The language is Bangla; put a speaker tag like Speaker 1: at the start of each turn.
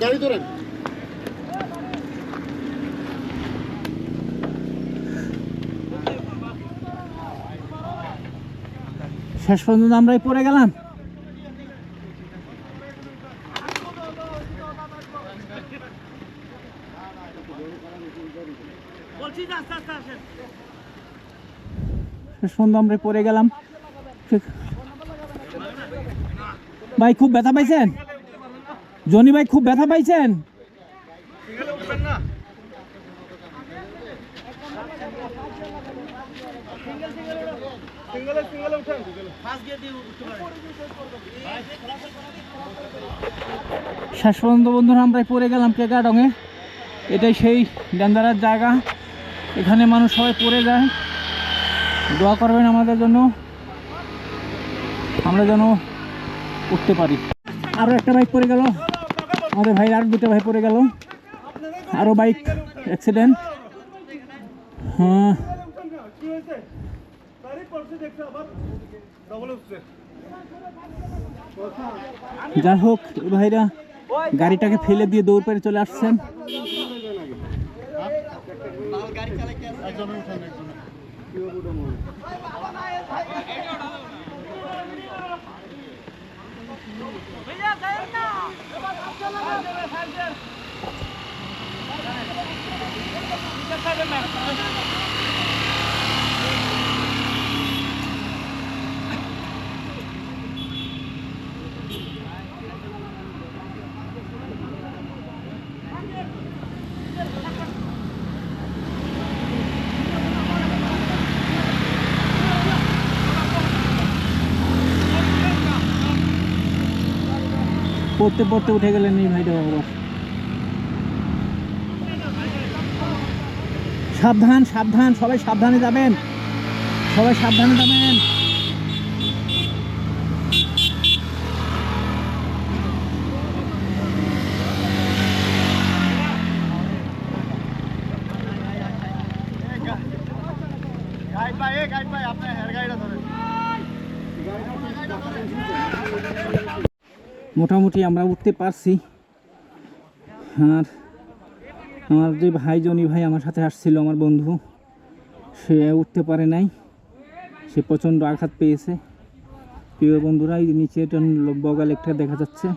Speaker 1: গাড়ি ধরেন।
Speaker 2: শেষ পর্যন্ত আমরাই পড়ে গেলাম। শেষ পর্যন্ত আমরাই পড়ে গেলাম। ভাই খুব ব্যথা পাইছেন? জনি ভাই খুব ব্যথা পাইছেন? শেষ পর্যন্ত বন্ধুরা আমরা পড়ে গেলাম টেকাডঙে। এটাই সেই ডেঞ্জারাস জায়গা, এখানে মানুষ সবাই পড়ে যায়। দোয়া করবেন আমাদের জন্য, আমরা যেন উঠতে পারি। আরও একটা বাইক পড়ে গেল, আমাদের ভাই আর দুটো ভাই পড়ে গেল, আরও বাইক অ্যাক্সিডেন্ট। হ্যাঁ যাই হোক, ভাইরা গাড়িটাকে ফেলে দিয়ে দৌড় পেরে চলে আসছেন। পড়তে পড়তে উঠে গেলেন এই ভাইটা আবার। সাবধান সাবধান, সবাই সাবধানে যাবেন, সবাই সাবধানে যাবেন। মোটামুটি আমরা উঠতে পারছি। আর আমার যে ভাই জনি ভাই আমার সাথে আসছিল, আমার বন্ধু, সে উঠতে পারে নাই, সে প্রচণ্ড আঘাত পেয়েছে। প্রিয় বন্ধুরা, এই নিচে একটা বগা লেকটা দেখা যাচ্ছে।